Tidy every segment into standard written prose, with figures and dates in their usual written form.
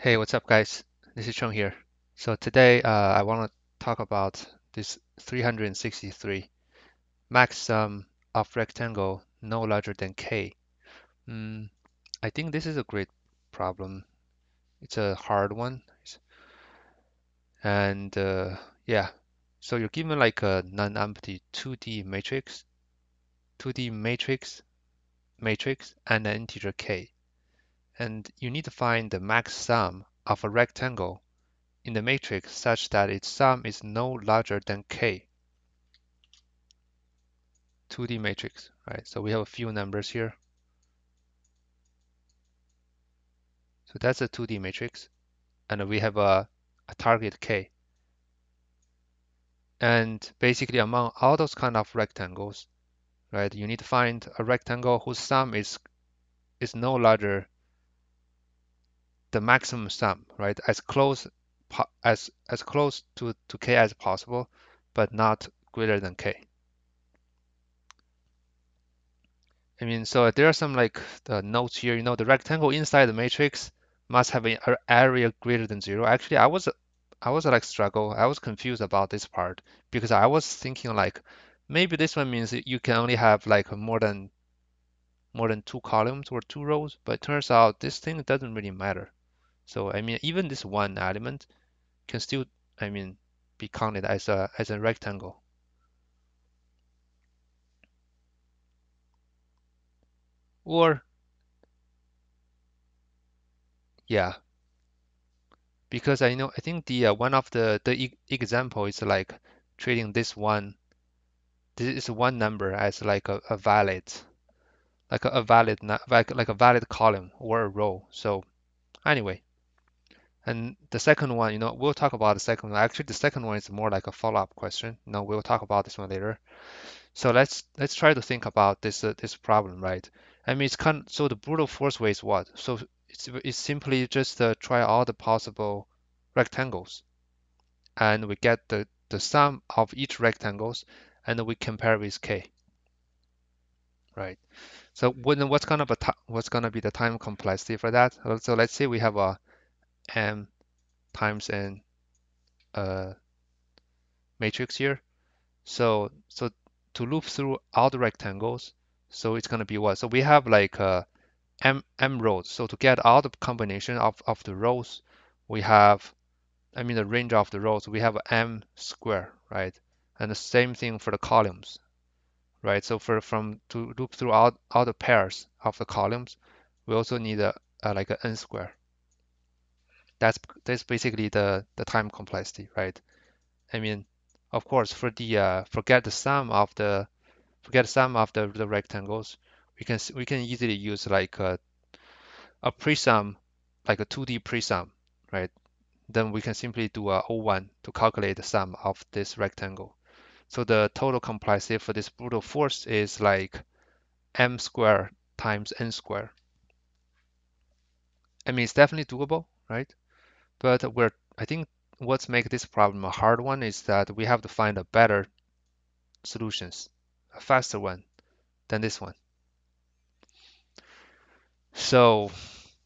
Hey, what's up, guys? This is Chung here. So today, I want to talk about this 363 max sum of rectangle no larger than k. Mm, I think this is a great problem. It's a hard one, and yeah. So you're given like a non-empty 2D matrix, 2D matrix, and an integer k, and you need to find the max sum of a rectangle in the matrix such that its sum is no larger than k. 2D matrix, right? So we have a few numbers here. So that's a 2D matrix, and we have a target k. And basically among all those kind of rectangles, right, you need to find a rectangle whose sum is no larger the maximum sum, right? As close to k as possible, but not greater than k. I mean, so there are some like the notes here. The rectangle inside the matrix must have an area greater than zero. Actually, I was like struggle. I was confused about this part because I was thinking like maybe this one means that you can only have like more than two columns or two rows, but it turns out this thing doesn't really matter. So I mean, even this one element can still, I mean, be counted as a rectangle. Or yeah, because I think the one of the example is like treating this is one number as like a valid like a valid column or a row. So anyway, and the second one, we'll talk about the second one. Actually, the second one is more like a follow-up question. We'll talk about this one later. So let's try to think about this problem, right? I mean, so the brute force way is what? So it's simply just try all the possible rectangles, and we get the sum of each rectangles, and we compare with k, right? So what's gonna be the time complexity for that? So let's say we have a m times n uh, matrix here. So to loop through all the rectangles, so it's gonna be what? So we have like m rows. So to get all the combination of the rows, we have, I mean the range of the rows, we have m square, right? And the same thing for the columns, right? So from to loop through all the pairs of the columns, we also need like an n square. That's basically the time complexity, right? I mean, of course, for the forget the sum of the rectangles, we can easily use like a pre-sum, like a 2D pre-sum, right? Then we can simply do a O1 to calculate the sum of this rectangle. So the total complexity for this brute force is like m squared times n squared. I mean, it's definitely doable, right? But I think what's make this problem a hard one is that we have to find a better solutions, a faster one than this one. So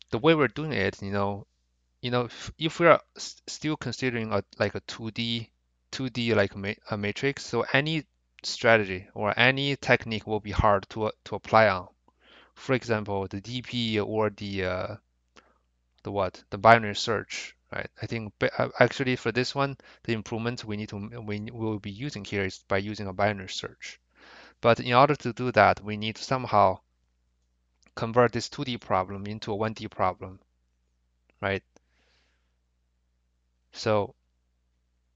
the way we're doing it, if we are still considering like a 2D like a matrix, so any strategy or any technique will be hard to apply on. For example, the DP or the binary search, right? I think actually for this one, the improvement we will be using here is by using a binary search. But in order to do that, we need to somehow convert this 2D problem into a 1D problem, right? So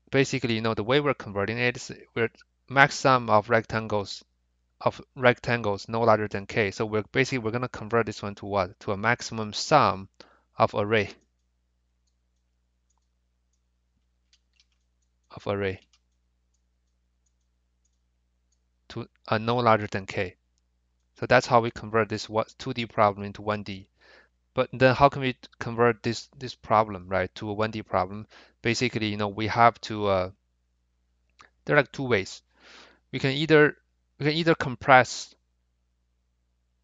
basically, the way we're converting it is we're max sum of rectangles no larger than k. So we're gonna convert this one to what? To a maximum sum of array to a no larger than k. So that's how we convert this 2D problem into 1D. But then how can we convert this problem, right, to a 1D problem? Basically, we have to there are like two ways. We can either compress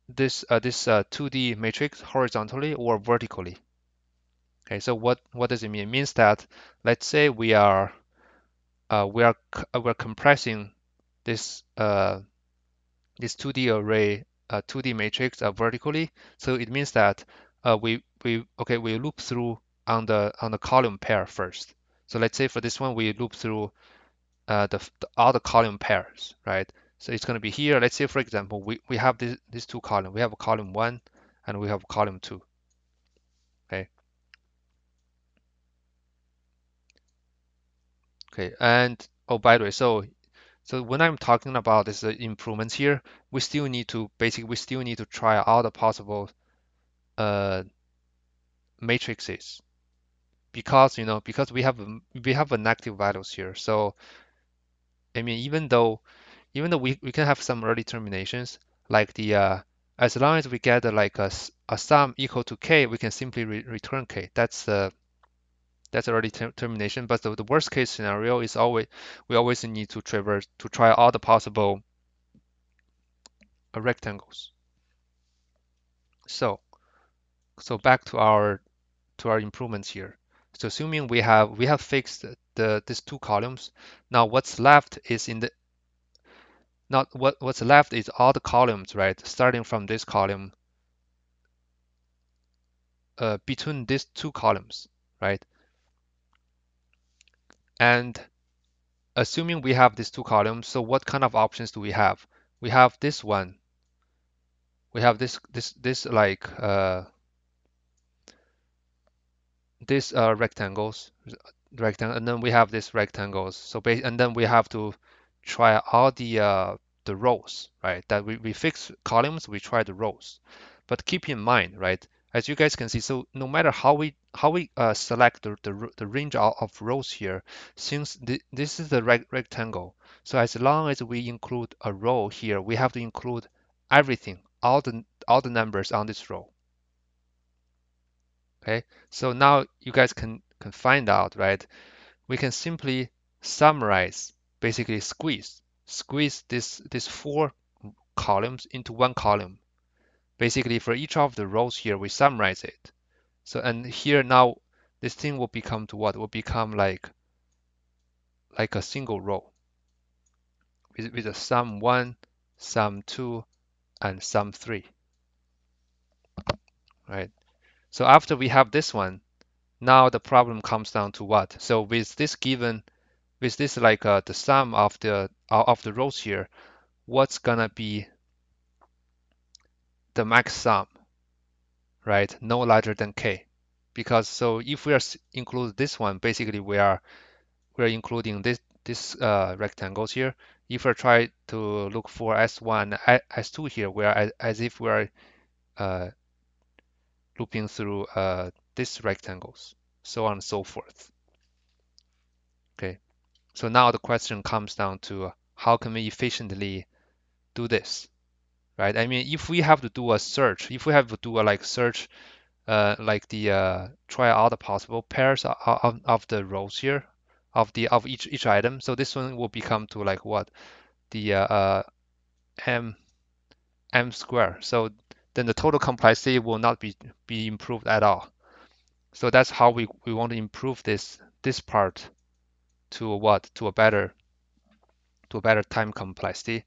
this 2D matrix horizontally or vertically. Okay, so what does it mean? It means that let's say we're compressing this this 2D array 2D matrix vertically. So it means that we loop through on the column pair first. So let's say for this one we loop through all the column pairs, right? So it's going to be here. Let's say for example we have these two columns. We have a column one and we have column two. Okay. Okay. And oh, by the way, so when I'm talking about this improvements here, we still need to try all the possible uh, matrices because because we have a negative values here. So I mean even though we can have some early terminations like the as long as we get like a sum equal to k, we can simply return k. That's early termination. But the worst case scenario is always we always need to traverse to try all the possible rectangles. So back to our improvements here. So assuming we have fixed these two columns, now what's left is in the not what's left is all the columns, right? Starting from this column, between these two columns, right? And assuming we have these two columns, so what kind of options do we have? We have this one. We have this like this rectangle, and then we have these rectangles. So and then we have to try all the rows, right? That we fix columns, we try the rows. But keep in mind, right? As you guys can see, so no matter how we select the range of rows here, since this is the rectangle, so as long as we include a row here, we have to include everything, all the numbers on this row. Okay, so now you guys can find out, right? We can simply summarize, basically squeeze this four columns into one column. Basically, for each of the rows here, we summarize it. So and here now, this thing will become to what? Will become like a single row with a sum one, sum two, and sum three, right? So after we have this one, now the problem comes down to what? So with this like the sum of the rows here, what's gonna be the max sum, right? No larger than k, because so if we are include this one, basically we are including this rectangles here. If we try to look for S1, S2 here, we are as if we are uh, looping through these rectangles, so on and so forth. Okay, so now the question comes down to how can we efficiently do this? Right? I mean, if we have to do a search, if we have to do a like search, like the try all the possible pairs of the rows here, of each item. So this one will become to like what the m square. So then the total complexity will not be improved at all. So that's how we want to improve this part to what to a better time complexity.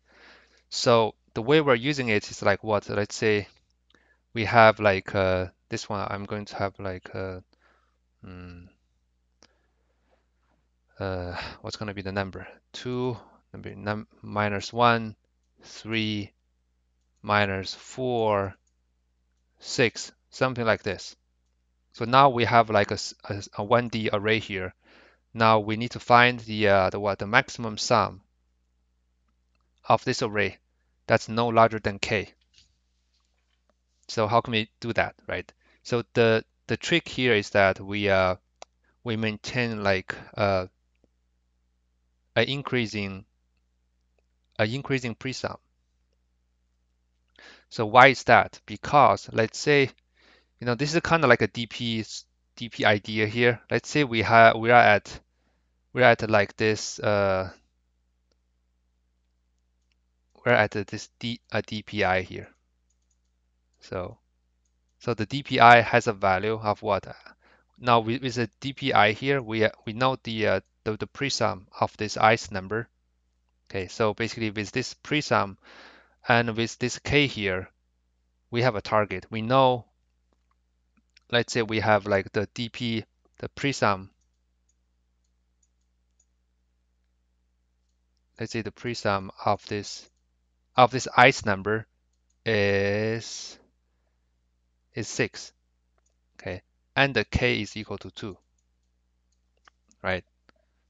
So the way we're using it is like what? Let's say we have like this one. I'm going to have like mm, what's going to be the number? 2, minus 1, 3, minus 4, 6, something like this. So now we have like a 1D array here. Now we need to find the maximum sum of this array that's no larger than k. So how can we do that, right? So the trick here is that we maintain like an increasing presum. So why is that? Because let's say, this is kind of like a DP idea here. Let's say we're at like this we're at this DPI here. So the DPI has a value of what? now with the DPI here, we know the presum of this ith number. Okay, so basically with this presum and with this k here, we have a target. We know, let's say we have like the DP, the presum. Let's say the presum of this ith number is 6. Okay, and the k is equal to 2, right?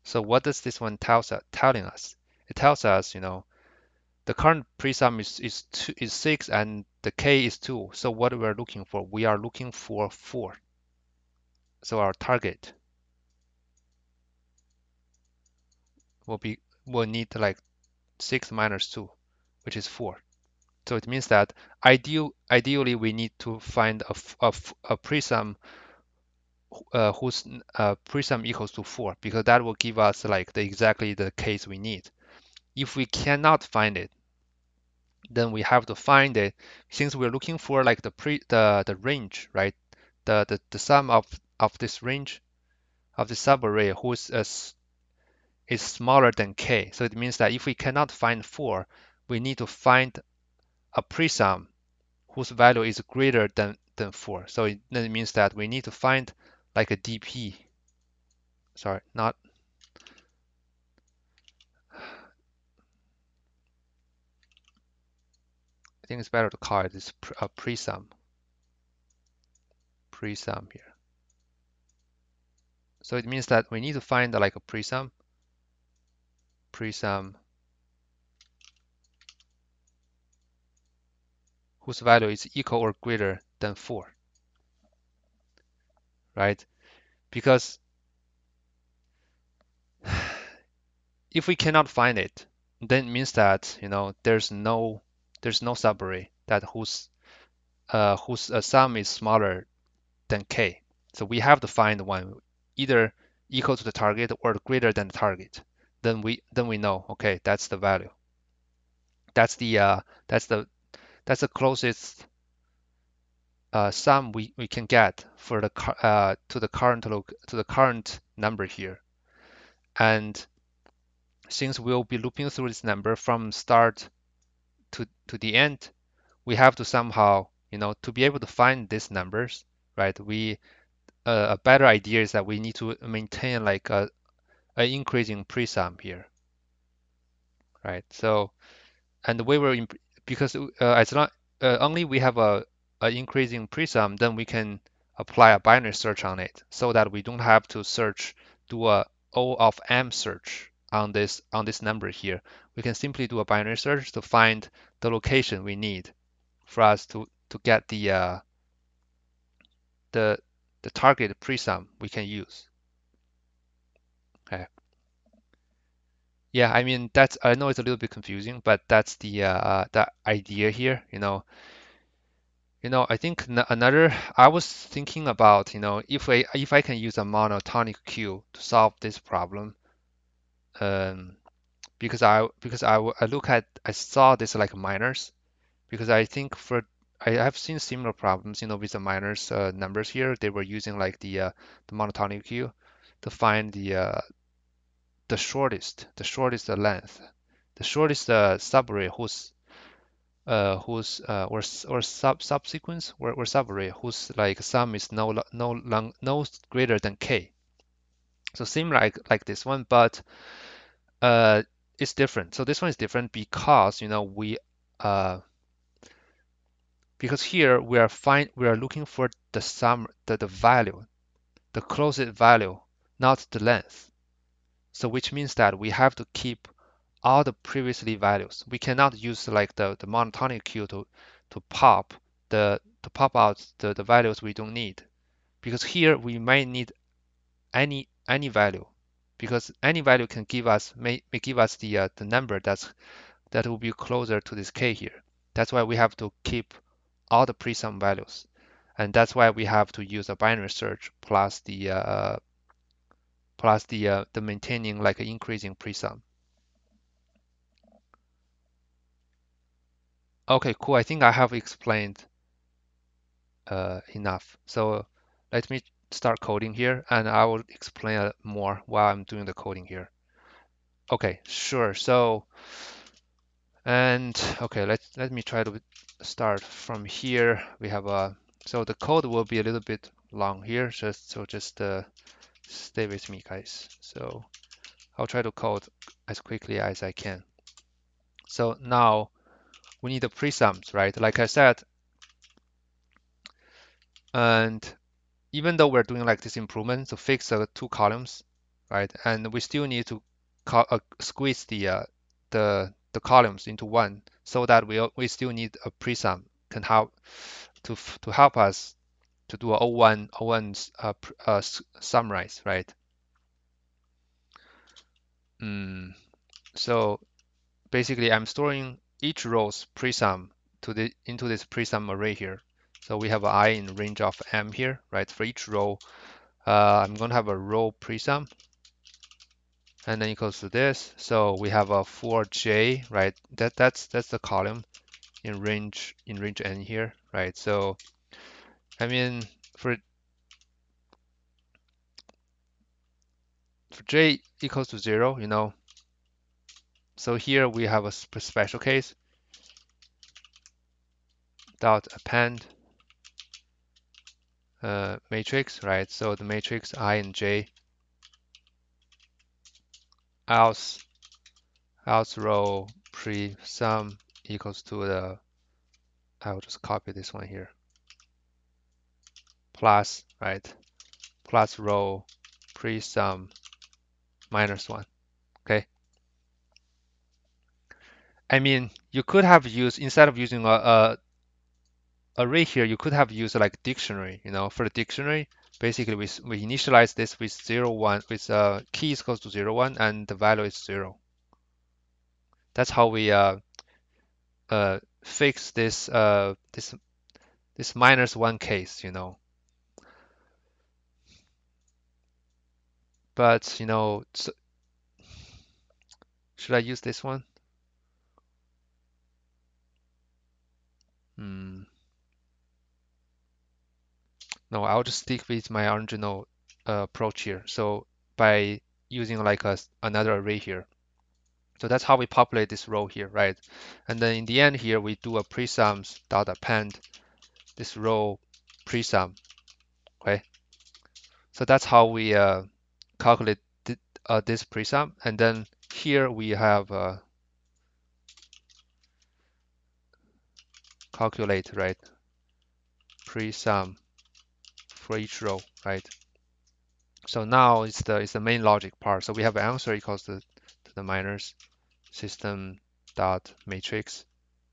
So what does this one telling us? It tells us, the current presum is 6 and the k is 2. So what we're looking for? We are looking for 4. So our target will need like 6 minus 2, which is 4. So it means that ideally we need to find a presum whose presum equals to 4, because that will give us like exactly the case we need. If we cannot find it, then we have to find it, since we're looking for like the range, right? The sum of this range of the subarray whose is smaller than k. So it means that if we cannot find 4, we need to find a presum whose value is greater than 4. So then it means that we need to find like a DP. Sorry, not. I think it's better to call it this a presum. Presum here. So it means that we need to find like a presum whose value is equal or greater than 4, right? Because if we cannot find it, then it means that there's no subarray that whose sum is smaller than k. So we have to find one either equal to the target or greater than the target. Then we know, okay, that's the value. That's the closest sum we can get for the to the current number here. And since we'll be looping through this number from start to the end, we have to somehow, to be able to find these numbers, right? A better idea is that we need to maintain like an increasing presum here, right? So, and the way because as long only we have a increasing presum, then we can apply a binary search on it, so that we don't have to do a O of M search on this number here. We can simply do a binary search to find the location we need for us to get the the target presum we can use. Okay. Yeah, I mean I know it's a little bit confusing, but that's the idea here. I think another I was thinking about, if I can use a monotonic queue to solve this problem, um, I saw this like minors, because I think I have seen similar problems, with the minors numbers here. They were using like the monotonic queue to find the shortest length, the shortest subarray or subsequence or subarray whose like sum is no greater than k. So same like this one, but uh, it's different. So this one is different because uh, because here we are looking for the sum the value, the closest value, not the length. So which means that we have to keep all the previously values. We cannot use like the monotonic queue to pop out the values we don't need, because here we might need any value, because any value can give us may give us the number that will be closer to this k here. That's why we have to keep all the presum values, and that's why we have to use a binary search plus the maintaining like an increasing presum. Okay, cool. I think I have explained enough. So let me start coding here, and I will explain more while I'm doing the coding here. Okay, sure. So, and okay, let me try to start from here. We have a so the code will be a little bit long here, just stay with me, guys. So I'll try to code as quickly as I can. So now we need the presums, right? Like I said, and even though we're doing like this improvement to fix the two columns, right? And we still need to squeeze the columns into one so that we still need a presum can help to help us to do a O1 summarize, right? So basically, I'm storing each row's presum into this presum array here. So we have I in range of m here, right? For each row, I'm going to have a row presum, and then equals to this. So we have a for j, right? That's the column in range n here, right? So I mean for j equals to 0, so here we have a special case dot append matrix, right? So the matrix I and j else row pre-sum equals to the, I'll just copy this one here, plus, right, plus row pre-sum minus 1, okay? I mean, you could have used, instead of using a array here, you could have used like dictionary, for the dictionary, basically we initialize this with 0, 1, with key is equals to 0, 1, and the value is 0. That's how we fix this minus 1 case. But so should I use this one? No, I'll just stick with my original approach here. So by using like another array here. So that's how we populate this row here, right? And then in the end here, we do a presums dot append this row presum, okay? So that's how we calculate this presum. And then here we have calculate, right? Presum for each row, right? So now it's the main logic part. So we have answer equals to the minus system dot matrix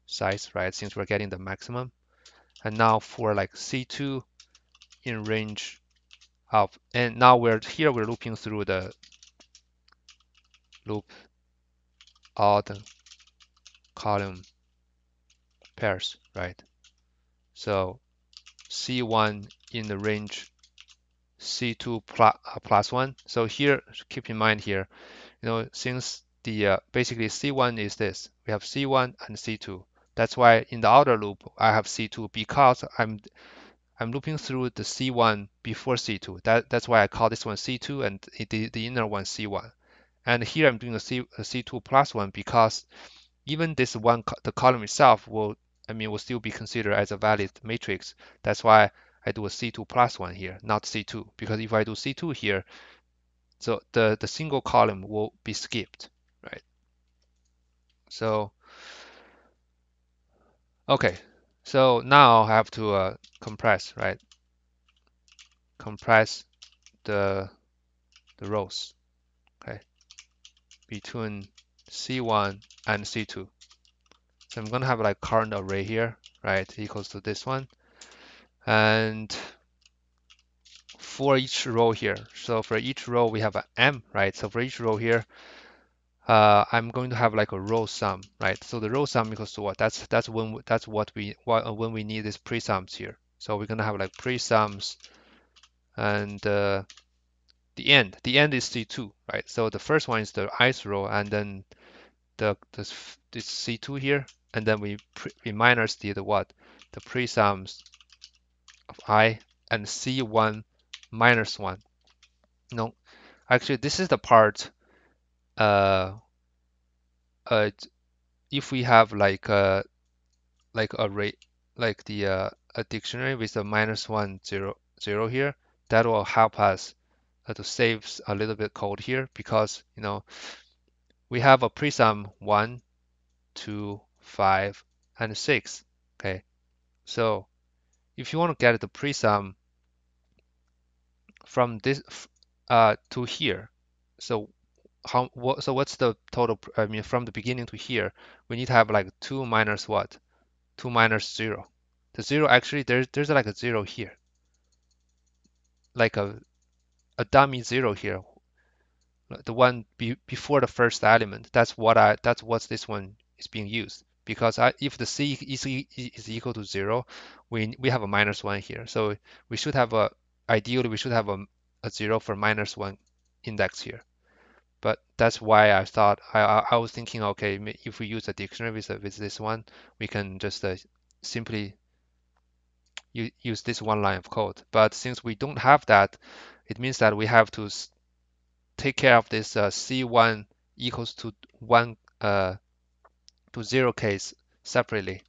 size, right? Since we're getting the maximum. And now for like C2 in range of, and now we're looping through the loop odd column pairs, right? So C1 in the range C2 plus 1. So here, keep in mind here, since the basically C1 is this, we have C1 and C2. That's why in the outer loop I have C2 because I'm looping through the C1 before C2. That's why I call this one C2 and the inner one C1. And here I'm doing a C2 plus 1 because even this one, the column itself will still be considered as a valid matrix. That's why I do a C2 plus 1 here, not C2. Because if I do C2 here, so the single column will be skipped, right? So, okay. So now I have to compress, right? Compress the rows, okay, between C1 and C2. So I'm gonna have like current array here, right, equals to this one. And for each row here, so for each row we have a m, right? So for each row here, I'm going to have like a row sum, right? So the row sum equals to what? That's when we need these presums here. So we're gonna have like presums, and the end is C2, right? So the first one is the ith row, and then this C2 here, and then we minus the what? The presums of I, and C1 minus 1. No, actually, this is the part uh, uh, if we have like array like the a dictionary with a minus 1 0 0 here, that will help us to save a little bit code here because we have a pre-sum 1, 2, 5, and 6. Okay, so if you want to get the pre-sum from this to here, so what's the total? I mean, from the beginning to here, we need to have like 2 minus what? 2 minus 0. The 0 actually there's like a 0 here, like a dummy 0 here, the one before the first element. That's what this one is being used because if the c is equal to 0, we have a minus 1 here. So we should have ideally we should have a 0 for minus 1 index here. But that's why I thought I was thinking, okay, if we use a dictionary with this one, we can just simply use this one line of code. But since we don't have that, it means that we have to take care of this C1 equals to 1 to 0 case separately.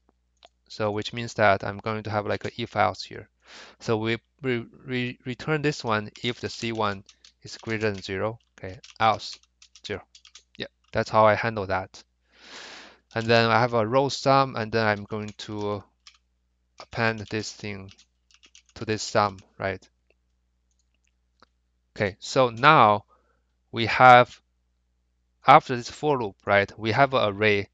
So which means that I'm going to have like a if else here. So we return this one if the C1 is greater than 0. Okay, else 0. Yeah, that's how I handle that. And then I have a row sum, and then I'm going to append this thing to this sum, right? Okay, so now we have, after this for loop, right, we have an array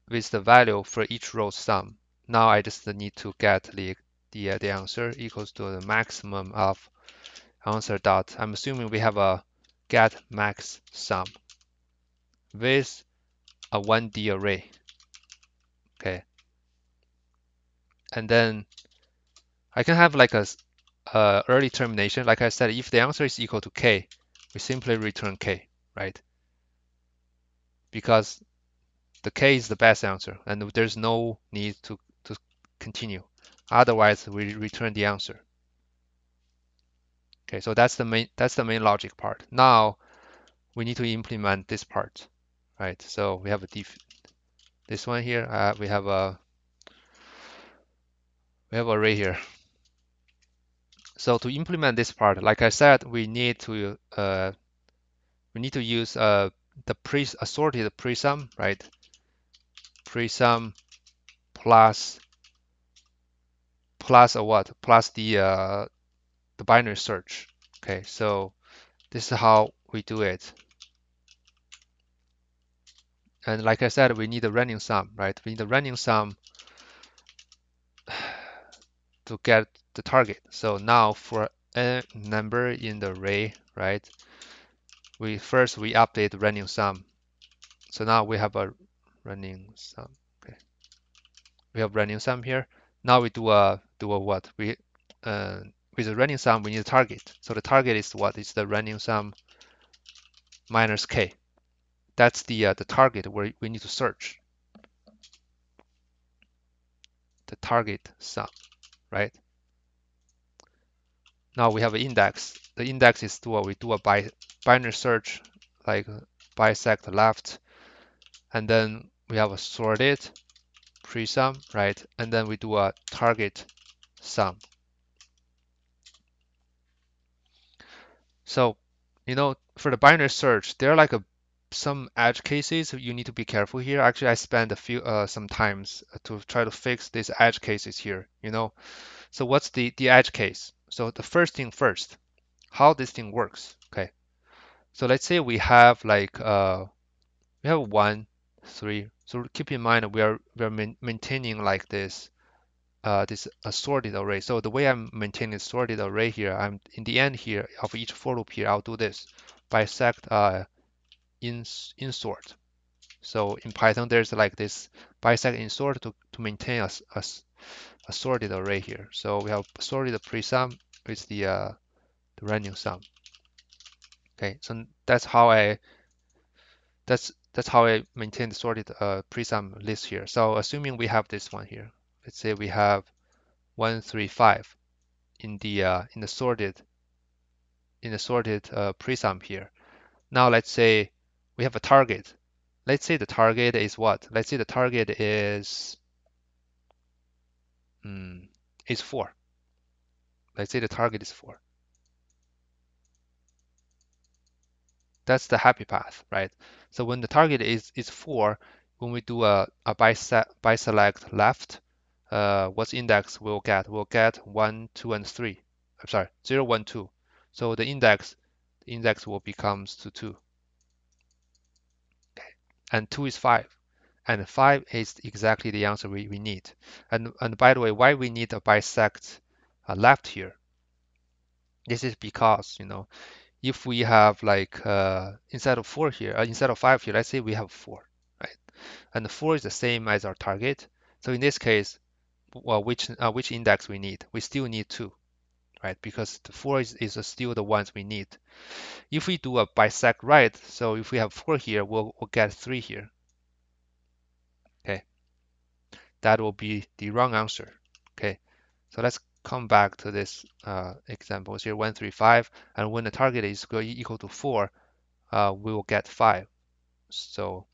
with the value for each row sum. Now I just need to get the answer equals to the maximum of answer dot. I'm assuming we have a get max sum with a 1D array. Okay, and then I can have like a early termination. Like I said, if the answer is equal to k, we simply return k, right? Because the k is the best answer, and there's no need to continue. Otherwise, we return the answer. Okay, so that's the main logic part. Now we need to implement this part, right? So we have a this one here. We have array here. So to implement this part, like I said, we need to use the assorted presum, right? Presum plus a what? Plus the binary search. Okay, so this is how we do it. And like I said, we need a running sum, right? We need a running sum to get the target. So now for a number in the array, right? We update the running sum. So now we have a running sum. Okay, we have running sum here. Now we do a what? With the running sum we need a target. So the target is what? It's the running sum minus k. That's the target where we need to search. The target sum, right? Now we have an index. The index is what we do a binary search, like bisect left, and then we have a sorted pre-sum, right? And then we do a target sum. So, for the binary search, there are like some edge cases you need to be careful here. Actually, I spent some times to try to fix these edge cases here. So what's the edge case? So the first thing first, how this thing works. Okay. So let's say we have like we have 1, 3. So keep in mind we're maintaining like this sorted array. So the way I'm maintaining a sorted array here, I'm in the end here of each for loop here, I'll do this bisect insort. So in Python, there's like this bisect insort to maintain a sorted array here. So we have sorted presum with the running sum. Okay, so that's how I maintain the sorted presum list here. So assuming we have this one here, let's say we have 1, 3, 5. in the sorted pre-sum here. Now let's say we have a target. Let's say the target is what? Let's say the target is 4. Let's say the target is 4. That's the happy path, right? So when the target is 4, when we do a by select left, what's index we'll get? We'll get 1, 2, and 3. I'm sorry, 0, 1, 2. So the index will becomes to 2. Okay. And 2 is 5. And 5 is exactly the answer we need. And by the way, why we need a bisect left here? This is because, if we have like instead of 4 here, instead of 5 here, let's say we have 4, right? And the 4 is the same as our target. So in this case, well, which index we need? We still need 2, right? Because the 4 is still the ones we need. If we do a bisect right, so if we have 4 here, we'll get 3 here. Okay, that will be the wrong answer. Okay, so let's come back to this example here, 1, 3, 5, and when the target is equal to 4, we will get 5. So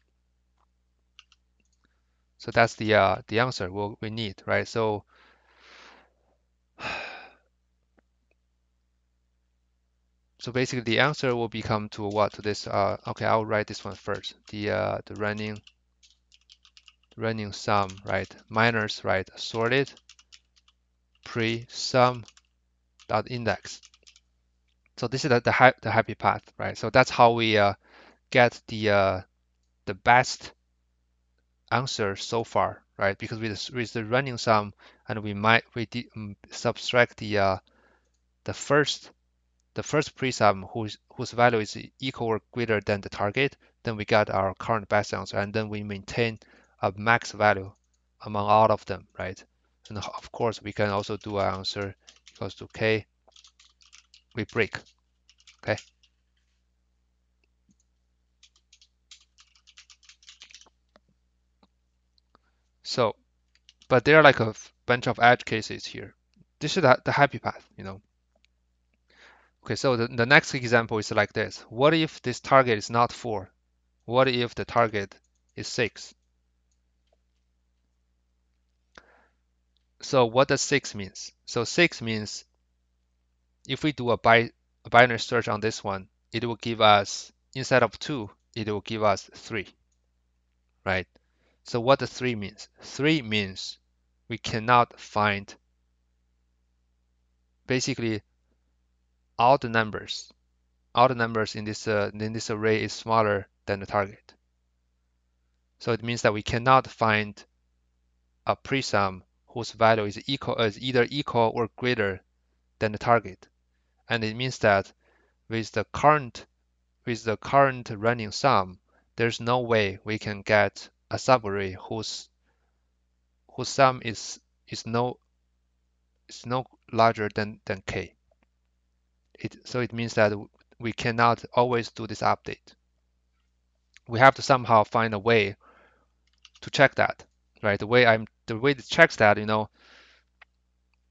that's the answer we need, right? So basically the answer will become to what? To this okay, I'll write this one first. The running sum, right? Minus, right? Sorted pre sum dot index. So this is the happy path, right? So that's how we get the best answer so far, right? Because with the running sum, and we subtract the first pre-sum whose value is equal or greater than the target, then we got our current best answer, and then we maintain a max value among all of them, right? And of course, we can also do our answer equals to k. We break, okay? So, but there are like a bunch of edge cases here. This is the happy path. Okay, so the next example is like this. What if this target is not 4? What if the target is 6? So what does 6 means? So 6 means if we do a binary search on this one, it will give us, instead of 2, it will give us 3, right? So what does 3 means? 3 means we cannot find basically all the numbers. All the numbers in this array is smaller than the target. So it means that we cannot find a pre-sum whose value is either equal or greater than the target. And it means that with the current running sum, there's no way we can get a subarray whose sum is no larger than k. So it means that we cannot always do this update. We have to somehow find a way to check that, right? The way it checks that,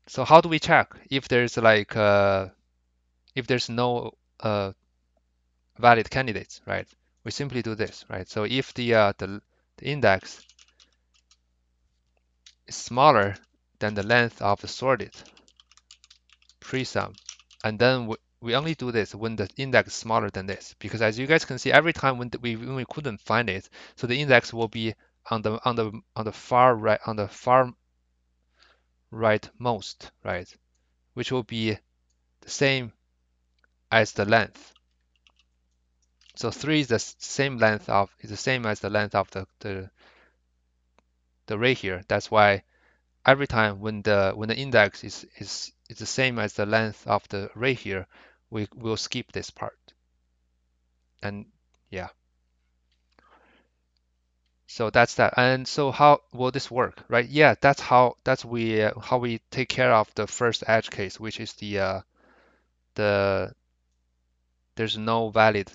So how do we check if there's like if there's no valid candidates, right? We simply do this, right? So if the index is smaller than the length of the sorted pre-sum, and then we only do this when the index is smaller than this, because as you guys can see, every time when we couldn't find it, so the index will be on the far right most, right, which will be the same as the length. So 3 is the same as the length of the array here. That's why every time when the index is the same as the length of the array here, we will skip this part. And yeah, so that's that. And so how will this work, right? Yeah, that's how we take care of the first edge case, which is the there's no valid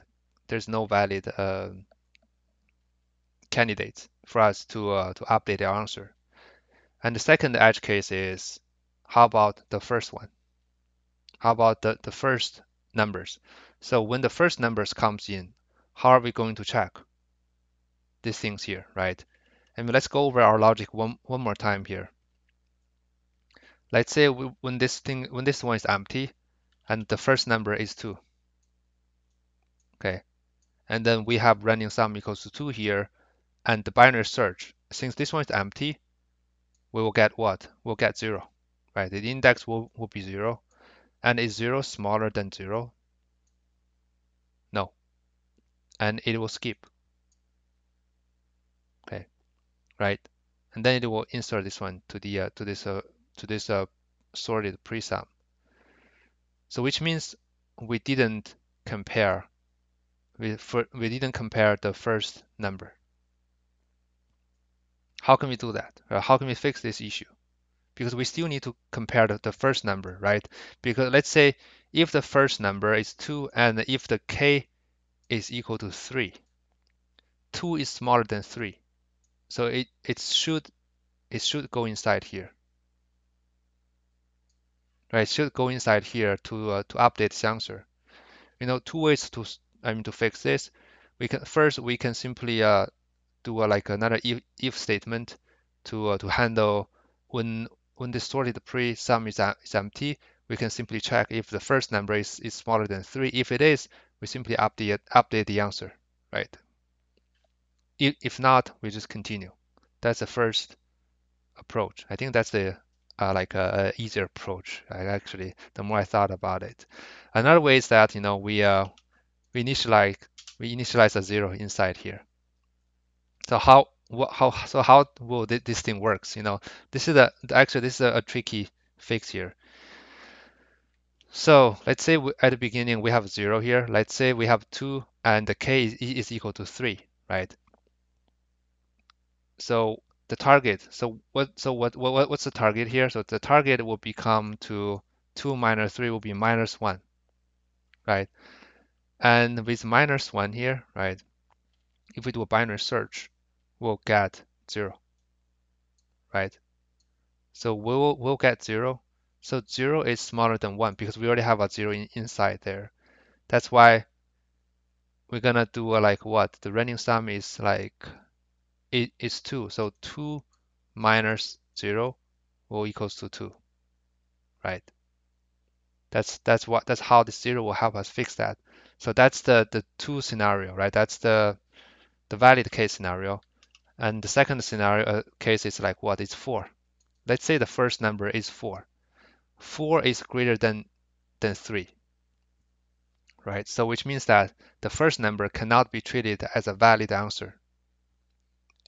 candidates for us to update the answer. And the second edge case is, how about the first one? How about the first numbers? So when the first numbers comes in, how are we going to check these things here, right? And let's go over our logic one more time here. Let's say when this one is empty and the first number is 2, okay? And then we have running sum equals to 2 here, and the binary search, since this one is empty, we will get what? We'll get 0, right? The index will be 0. And is 0 smaller than 0? No. And it will skip, okay, right? And then it will insert this one to the to this sorted pre-sum. So which means we didn't compare we didn't compare the first number. How can we do that? How can we fix this issue? Because we still need to compare the first number, right? Because let's say if the first number is 2 and if the k is equal to 3, 2 is smaller than 3. So it should go inside here, right? It should go inside here to update the answer. You know, two ways to fix this. We can simply do like another if statement to handle when the sorted pre-sum is empty. We can simply check if the first number is smaller than 3. If it is, we simply update the answer, right? If not, we just continue. That's the first approach. I think that's the like a easier approach. Actually, the more I thought about it, another way is that we initialize we initialize a 0 inside here. So how will this thing works? This is actually this is a tricky fix here. So let's say at the beginning we have 0 here. Let's say we have 2 and the k is equal to 3, right? So the target. What's the target here? So the target will become to 2 minus 3 will be minus 1, right? And with minus 1 here, right? If we do a binary search, we'll get 0, right? So we'll get 0. So 0 is smaller than 1 because we already have a 0 inside there. That's why we're gonna do like what? The running sum is like it is 2. So 2 minus 0 will equals to 2, right? That's how the 0 will help us fix that. So that's the 2 scenario, right? That's the valid case scenario. And the second scenario case is like what? It's 4. Let's say the first number is 4. 4 is greater than 3, right? So which means that the first number cannot be treated as a valid answer.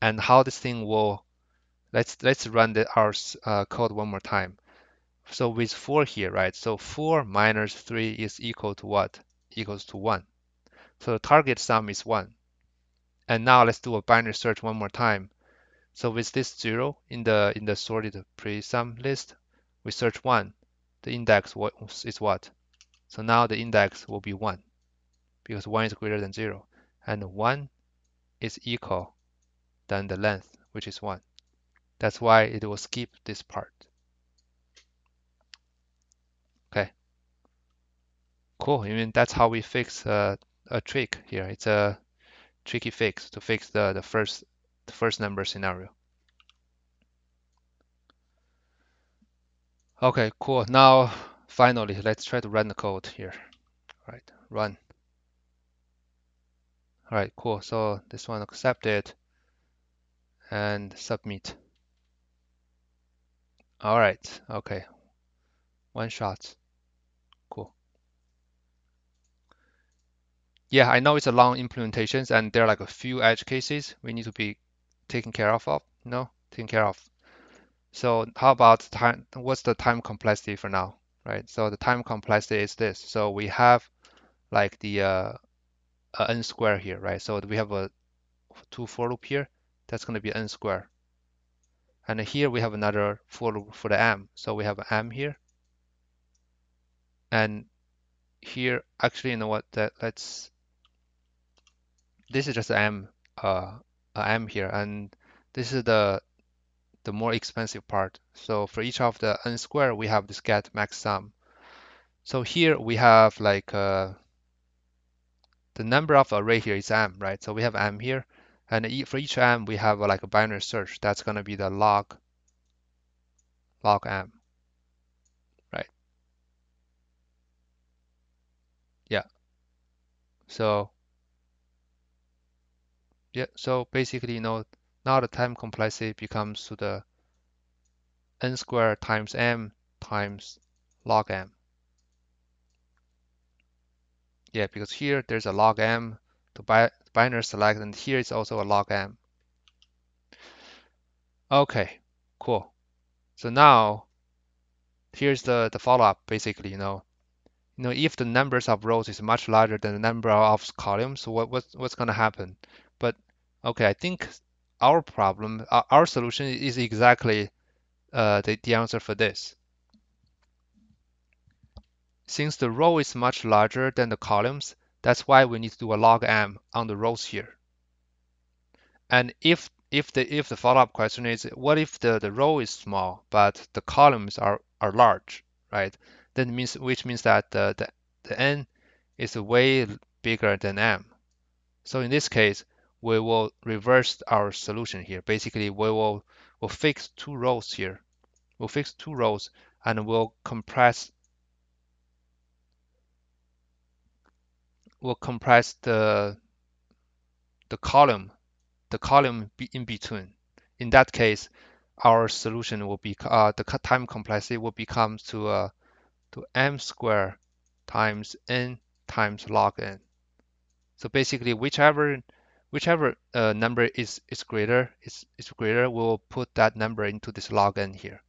And how this thing will, let's run our code one more time. So with 4 here, right? So 4 minus 3 is equal to what? Equals to 1. So the target sum is 1. And now let's do a binary search one more time. So with this 0 in the sorted pre-sum list, we search 1. The index is what? So now the index will be 1 because 1 is greater than 0. And 1 is equal than the length, which is 1. That's why it will skip this part. Okay, cool. I mean, that's how we fix a trick here. It's a tricky fix to fix the first number scenario. Okay, cool. Now, finally, let's try to run the code here. All right, run. All right, cool. So this one accepted and submit. All right, okay. One shot. Cool. Yeah, I know it's a long implementations and there are like a few edge cases we need to be taken care taken care of. So how about time? What's the time complexity for now, right? So the time complexity is this. So we have like the n square here, right? So we have a 2 for loop here. That's going to be n square. And here we have another for loop for the m. So we have an m here. And here, actually, you know what? This is just m, m here, and this is the more expensive part. So for each of the n square, we have this get max sum. So here we have like the number of array here is m, right? So we have m here, and for each m we have like a binary search. That's gonna be the log m, right? Yeah. So yeah. So basically, now the time complexity becomes to the n squared times m times log m. Yeah, because here there's a log m to binary select, and here is also a log m. Okay, cool. So now here's the follow-up. Basically, if the numbers of rows is much larger than the number of columns, what's gonna happen? But okay, I think our problem, our solution is exactly the answer for this. Since the row is much larger than the columns, that's why we need to do a log m on the rows here. And if the follow-up question is what if the row is small but the columns are large, right? Then which means that the n is way bigger than m. So in this case, we will reverse our solution here. Basically, we'll fix two rows here. We'll fix two rows and we'll compress the column in between. In that case, our solution will be the time complexity will become to m squared times n times log n. So basically, whichever number is greater, we'll put that number into this log n here.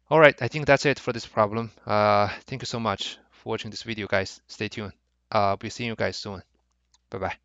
All right, I think that's it for this problem. Thank you so much for watching this video, guys. Stay tuned. I'll be seeing you guys soon. Bye bye.